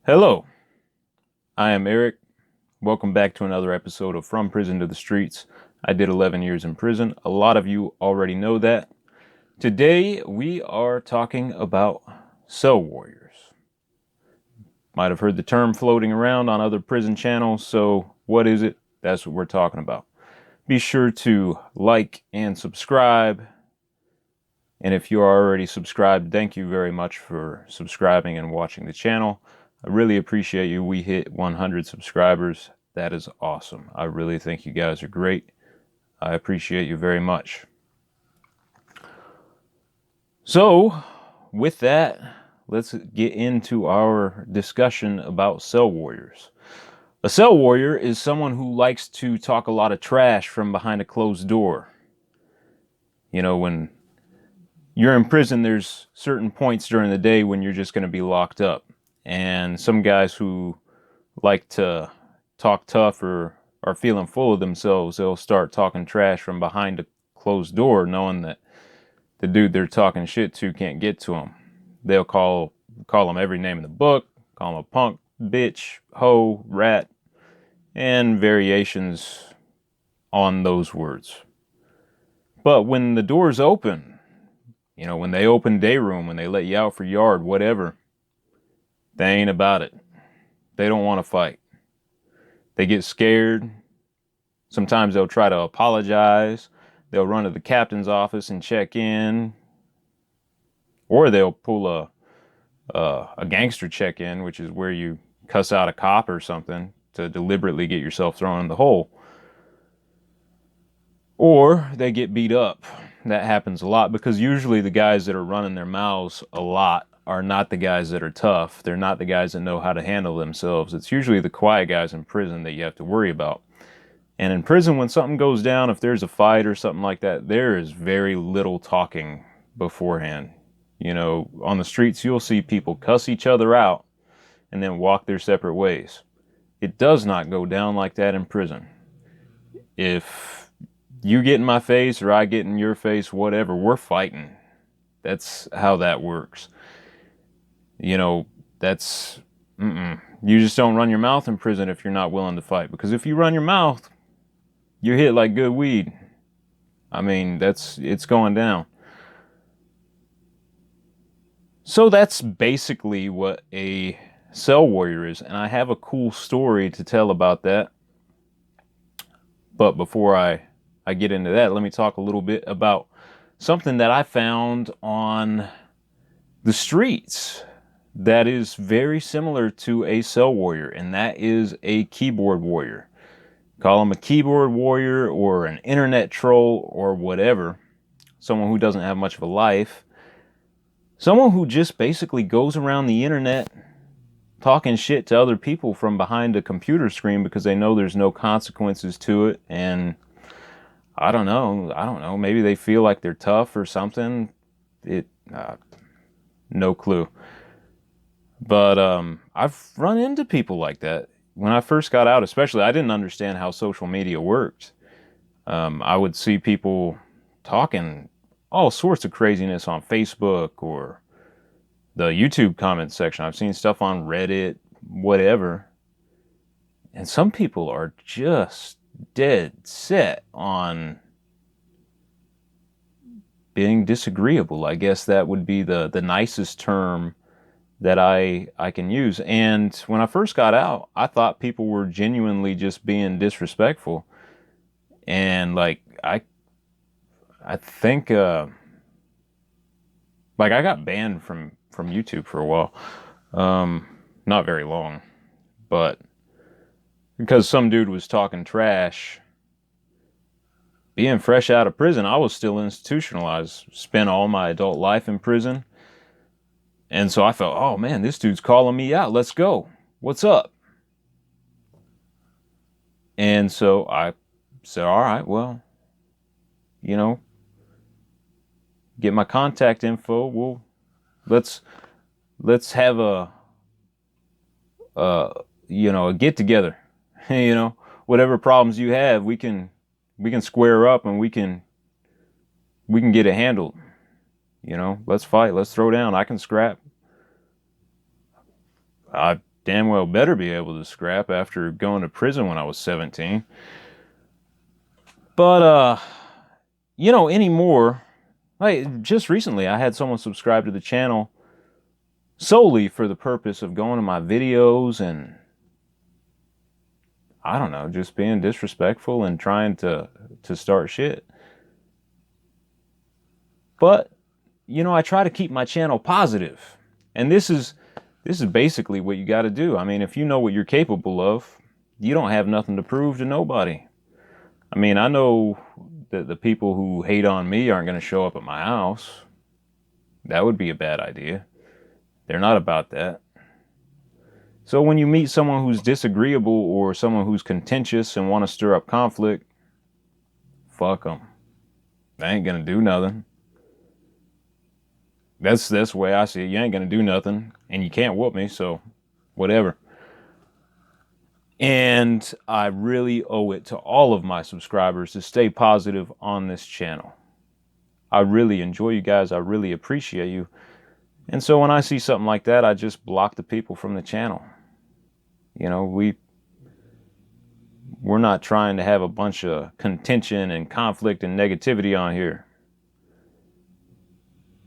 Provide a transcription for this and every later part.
Hello, I am Eric. Welcome back to another episode of From Prison to the Streets. I did 11 years in prison. A lot of you already know that. Today we are talking about cell warriors. Might have heard the term floating around on other prison channels, so what is it? That's what we're talking about. Be sure to like and subscribe. And if you are already subscribed, thank you very much for subscribing and watching the channel. I really appreciate you. We hit 100 subscribers. That is awesome. I really think you guys are great. I appreciate you very much. So, with that, let's get into our discussion about cell warriors. A cell warrior is someone who likes to talk a lot of trash from behind a closed door. You know, when you're in prison, there's certain points during the day when you're just going to be locked up. And some guys who like to talk tough or are feeling full of themselves, they'll start talking trash from behind a closed door, knowing that the dude they're talking shit to can't get to them. They'll call him every name in the book, call him a punk, bitch, hoe, rat, and variations on those words. But when the doors open, when they open day room, when they let you out for yard, whatever, they ain't about it. They don't want to fight. They get scared. Sometimes they'll try to apologize. They'll run to the captain's office and check in. Or they'll pull a gangster check in, which is where you cuss out a cop or something to deliberately get yourself thrown in the hole. Or they get beat up. That happens a lot because usually the guys that are running their mouths a lot are not the guys that are tough. They're not the guys that know how to handle themselves. It's usually the quiet guys in prison that you have to worry about. And in prison, when something goes down, if there's a fight or something like that, there is very little talking beforehand. On the streets, you'll see people cuss each other out and then walk their separate ways. It does not go down like that in prison. If you get in my face or I get in your face, whatever, we're fighting. That's how that works. That's, you just don't run your mouth in prison if you're not willing to fight. Because if you run your mouth, you're hit like good weed. It's going down. So that's basically what a cell warrior is. And I have a cool story to tell about that. But before I get into that, let me talk a little bit about something that I found on the streets that is very similar to a cell warrior, and that is a keyboard warrior. Call them a keyboard warrior or an internet troll or whatever. Someone who doesn't have much of a life. Someone who just basically goes around the internet talking shit to other people from behind a computer screen because they know there's no consequences to it. And I don't know. Maybe they feel like they're tough or something. No clue. But I've run into people like that. When I first got out, especially, I didn't understand how social media worked. I would see people talking all sorts of craziness on Facebook or the YouTube comment section. I've seen stuff on Reddit, whatever. And some people are just dead set on being disagreeable. I guess that would be the nicest term that I can use. And when I first got out, I thought people were genuinely just being disrespectful. And I think I got banned from YouTube for a while. Not very long, but because some dude was talking trash. Being fresh out of prison, I was still institutionalized. Spent all my adult life in prison. And so I felt, oh man, this dude's calling me out. Let's go. What's up? And so I said, all right, well, get my contact info. Let's have a get together. Whatever problems you have, we can square up and we can get it handled. Let's fight. Let's throw down. I can scrap. I damn well better be able to scrap after going to prison when I was 17. But, anymore, like just recently, I had someone subscribe to the channel solely for the purpose of going to my videos and, I don't know, just being disrespectful and trying to start shit. But, I try to keep my channel positive. And this is basically what you got to do. I mean, if you know what you're capable of, you don't have nothing to prove to nobody. I mean, I know that the people who hate on me aren't going to show up at my house. That would be a bad idea. They're not about that. So when you meet someone who's disagreeable or someone who's contentious and want to stir up conflict, fuck them. They ain't going to do nothing. That's the way I see it. You ain't going to do nothing and you can't whoop me, so whatever. And I really owe it to all of my subscribers to stay positive on this channel. I really enjoy you guys. I really appreciate you. And so when I see something like that, I just block the people from the channel. We're not trying to have a bunch of contention and conflict and negativity on here.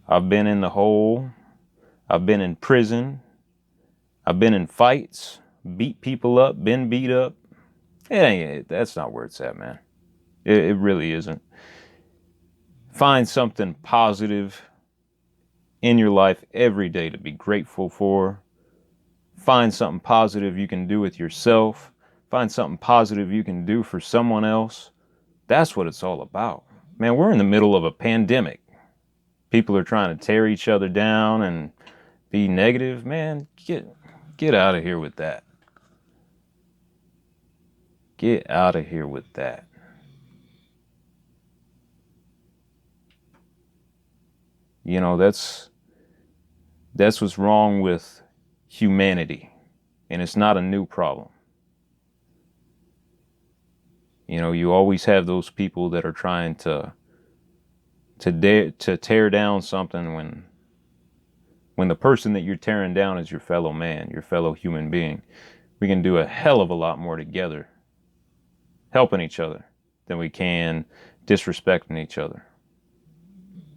I've been in the hole. I've been in prison. I've been in fights, beat people up, been beat up. That's not where it's at, man. It really isn't. Find something positive in your life every day to be grateful for. Find something positive you can do with yourself. Find something positive you can do for someone else. That's what it's all about. Man, we're in the middle of a pandemic. People are trying to tear each other down and be negative. Man, get out of here with that. Get out of here with that. That's what's wrong with humanity. And it's not a new problem. You always have those people that are trying to tear down something when the person that you're tearing down is your fellow man, your fellow human being. We can do a hell of a lot more together, helping each other, than we can disrespecting each other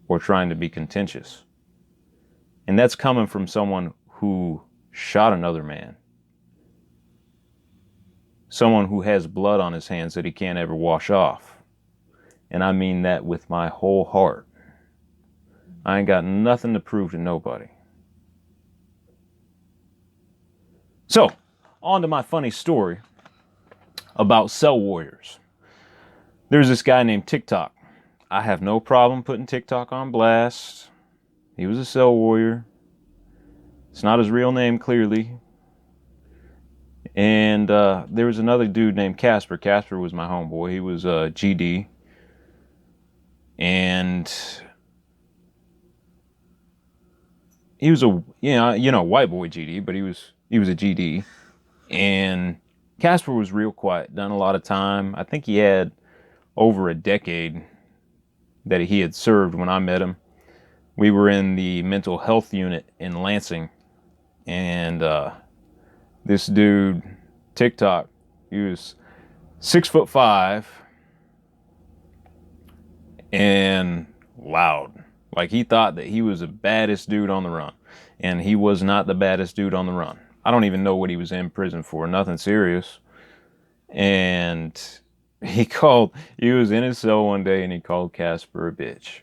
or trying to be contentious. And that's coming from someone who shot another man. Someone who has blood on his hands that he can't ever wash off. And I mean that with my whole heart. I ain't got nothing to prove to nobody. So, on to my funny story about cell warriors. There's this guy named Tick Tock. I have no problem putting Tick Tock on blast. He was a cell warrior. It's not his real name, clearly. And there was another dude named Casper. Casper was my homeboy. He was GD. And he was a white boy GD, but he was a GD. And Casper was real quiet, done a lot of time. I think he had over a decade that he had served when I met him. We were in the mental health unit in Lansing, and this dude, Tick Tock, he was 6'5" and loud. Like, he thought that he was the baddest dude on the run, and he was not the baddest dude on the run. I don't even know what he was in prison for, nothing serious. And he was in his cell one day and he called Casper a bitch.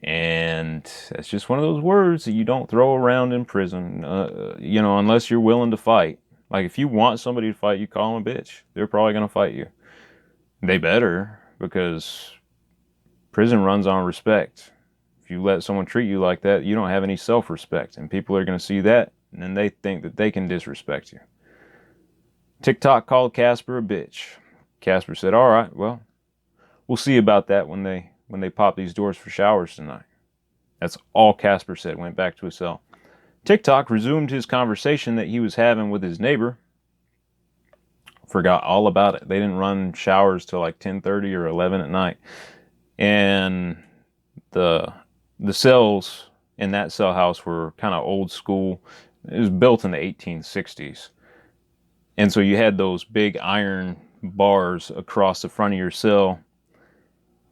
And that's just one of those words that you don't throw around in prison, unless you're willing to fight. Like, if you want somebody to fight, you call them a bitch. They're probably going to fight you. They better, because prison runs on respect. If you let someone treat you like that, you don't have any self-respect. And people are going to see that, and then they think that they can disrespect you. Tick Tock called Casper a bitch. Casper said, all right, well, we'll see about that when they pop these doors for showers tonight. That's all Casper said, went back to his cell. Tick Tock resumed his conversation that he was having with his neighbor. Forgot all about it. They didn't run showers till like 10:30 or 11 at night. And the cells in that cell house were kind of old school. It was built in the 1860s. And so you had those big iron bars across the front of your cell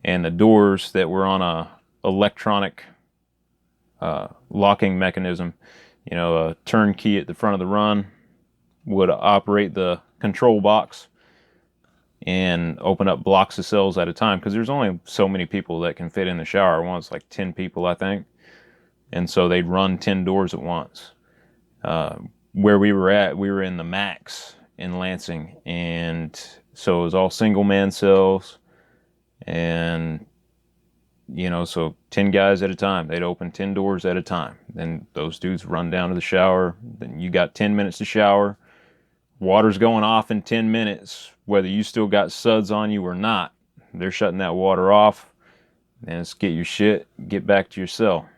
and the doors that were on a electronic locking mechanism. You know, a turnkey at the front of the run would operate the control box and open up blocks of cells at a time because there's only so many people that can fit in the shower at once, like 10 people, I think. And so they'd run 10 doors at once. Where we were at, we were in the Max in Lansing. And so it was all single man cells. And, you know, so 10 guys at a time. They'd open 10 doors at a time. Then those dudes run down to the shower. Then you got 10 minutes to shower. Water's going off in 10 minutes, whether you still got suds on you or not. They're shutting that water off. And it's get your shit, get back to your cell.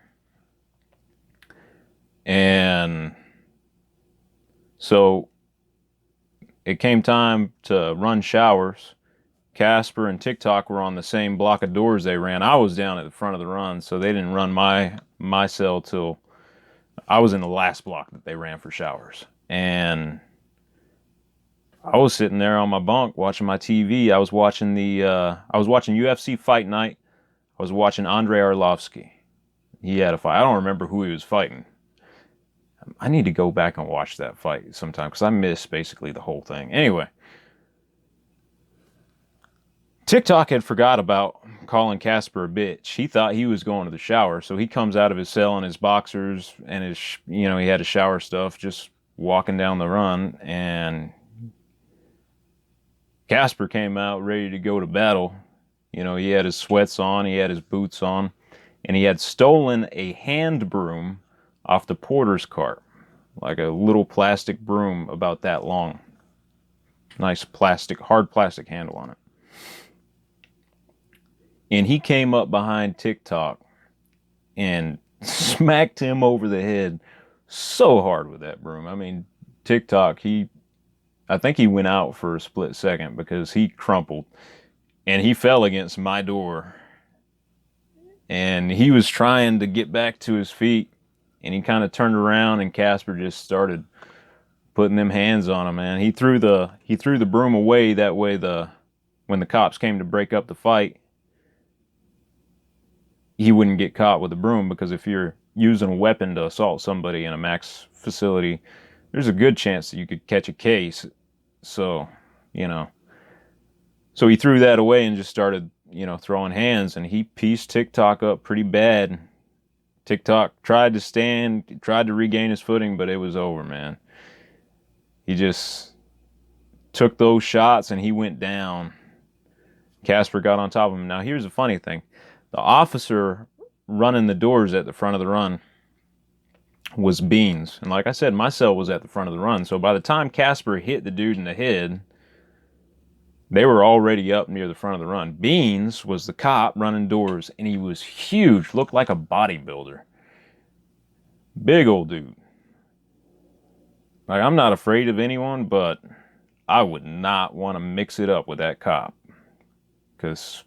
And so it came time to run showers. Casper and Tick Tock were on the same block of doors they ran. I was down at the front of the run, so they didn't run my cell till I was in the last block that they ran for showers. And I was sitting there on my bunk watching my TV. I was watching UFC Fight Night. I was watching Andrei Arlovsky. He had a fight. I don't remember who he was fighting. I need to go back and watch that fight sometime because I missed basically the whole thing. Anyway, Tick Tock had forgot about calling Casper a bitch. He thought he was going to the shower, so he comes out of his cell in his boxers and his, you know, he had his shower stuff, just walking down the run, and Casper came out ready to go to battle. You know, he had his sweats on, he had his boots on, and he had stolen a hand broom off the porter's cart, like a little plastic broom about that long. Nice plastic, hard plastic handle on it. And he came up behind Tick Tock and smacked him over the head so hard with that broom. I mean, Tick Tock, I think he went out for a split second because he crumpled and he fell against my door. And he was trying to get back to his feet, and he kind of turned around, and Casper just started putting them hands on him, man. He threw the broom away, that way when the cops came to break up the fight, he wouldn't get caught with a broom, because if you're using a weapon to assault somebody in a max facility, there's a good chance that you could catch a case. So, you know. So he threw that away and just started, you know, throwing hands, and he pieced Tick Tock up pretty bad. Tick Tock tried to stand, tried to regain his footing, but it was over, man. He just took those shots and he went down. Casper got on top of him. Now, here's the funny thing. The officer running the doors at the front of the run was Beans. And like I said, my cell was at the front of the run. So by the time Casper hit the dude in the head, they were already up near the front of the run. Beans was the cop running doors, and he was huge, looked like a bodybuilder. Big old dude. Like, I'm not afraid of anyone, but I would not want to mix it up with that cop. Because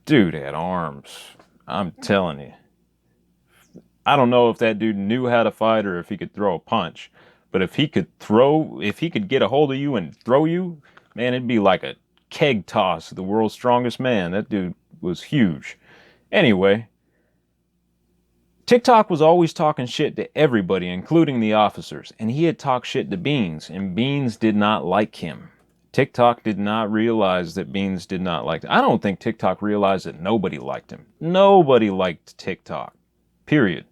dude had arms. I'm telling you. I don't know if that dude knew how to fight or if he could throw a punch. But if he could get a hold of you and throw you, man, it'd be like a keg toss, the world's strongest man. That dude was huge. Anyway, Tick Tock was always talking shit to everybody, including the officers. And he had talked shit to Beans, and Beans did not like him. Tick Tock did not realize that Beans did not like him. I don't think Tick Tock realized that nobody liked him. Nobody liked Tick Tock. Period.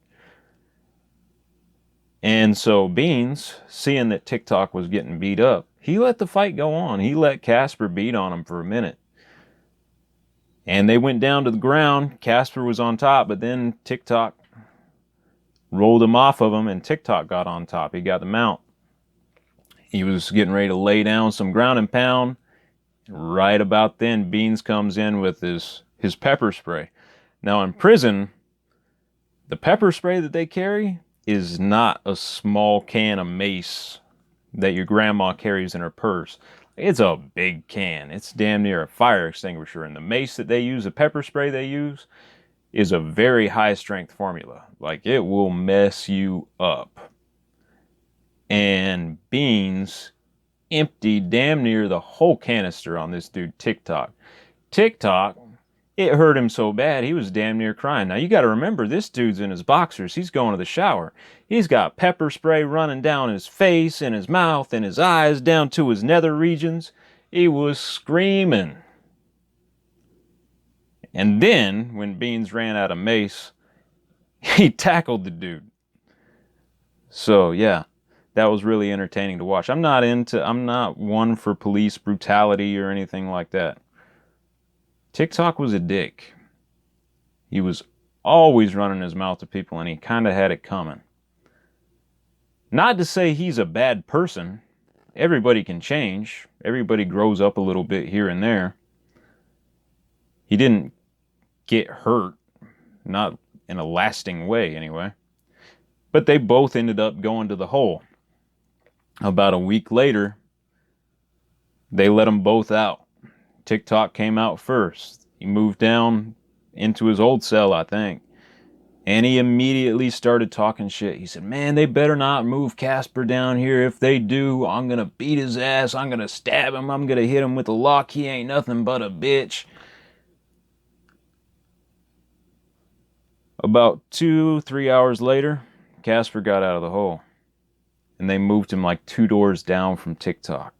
And so Beans, seeing that Tick Tock was getting beat up, he let the fight go on. He let Casper beat on him for a minute. And they went down to the ground. Casper was on top, but then Tick Tock rolled him off of him, and Tick Tock got on top. He got the mount. He was getting ready to lay down some ground and pound. Right about then, Beans comes in with his pepper spray. Now in prison, the pepper spray that they carry is not a small can of mace that your grandma carries in her purse. It's a big can. It's damn near a fire extinguisher. And the mace that they use, the pepper spray they use, is a very high strength formula. Like, it will mess you up. And Beans emptied damn near the whole canister on this dude, Tick Tock. Tick Tock, it hurt him so bad he was damn near crying. Now you got to remember, this dude's in his boxers. He's going to the shower. He's got pepper spray running down his face and his mouth and his eyes down to his nether regions. He was screaming. And then, when Beans ran out of mace, he tackled the dude. So yeah, that was really entertaining to watch. I'm not one for police brutality or anything like that. Tick Tock was a dick. He was always running his mouth to people, and he kind of had it coming. Not to say he's a bad person. Everybody can change. Everybody grows up a little bit here and there. He didn't get hurt, not in a lasting way anyway. But they both ended up going to the hole. About a week later, they let them both out. Tick Tock came out first. He moved down into his old cell, I think. And he immediately started talking shit. He said, man, they better not move Casper down here. If they do, I'm going to beat his ass. I'm going to stab him. I'm going to hit him with a lock. He ain't nothing but a bitch. About 2-3 hours later, Casper got out of the hole. And they moved him like 2 doors down from Tick Tock.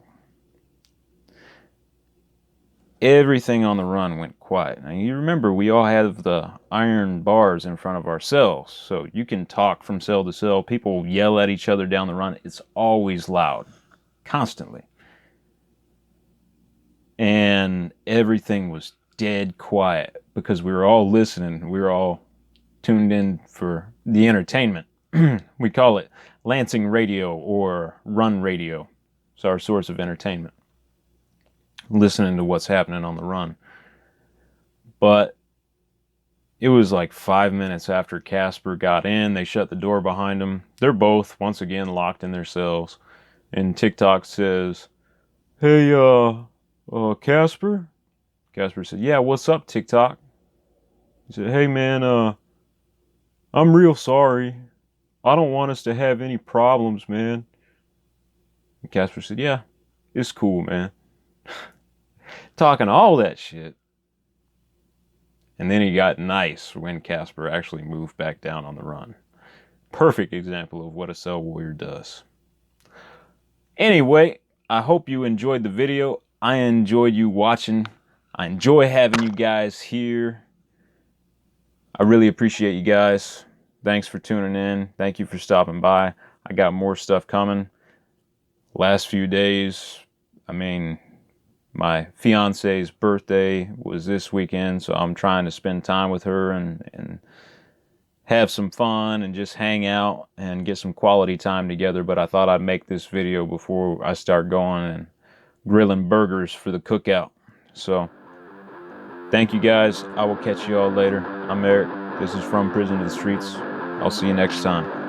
Everything on the run went quiet. Now you remember, we all have the iron bars in front of our cells, so you can talk from cell to cell. People yell at each other down the run. It's always loud, constantly. And everything was dead quiet because we were all listening. We were all tuned in for the entertainment. We call it Lansing radio or run radio. It's our source of entertainment, listening to what's happening on the run. But it was like 5 minutes after Casper got in, they shut the door behind him. They're both, once again, locked in their cells. And Tick Tock says, hey, Casper? Casper said, yeah, what's up, Tick Tock? He said, hey, man, I'm real sorry. I don't want us to have any problems, man. And Casper said, yeah, it's cool, man. Talking all that shit. And then he got nice when Casper actually moved back down on the run. Perfect example of what a cell warrior does. Anyway, I hope you enjoyed the video. I enjoyed you watching. I enjoy having you guys here. I really appreciate you guys. Thanks for tuning in. Thank you for stopping by. I got more stuff coming. Last few days, my fiance's birthday was this weekend, so I'm trying to spend time with her and have some fun and just hang out and get some quality time together. But I thought I'd make this video before I start going and grilling burgers for the cookout. So thank you guys. I will catch you all later. I'm Eric. This is From Prison to the Streets. I'll see you next time.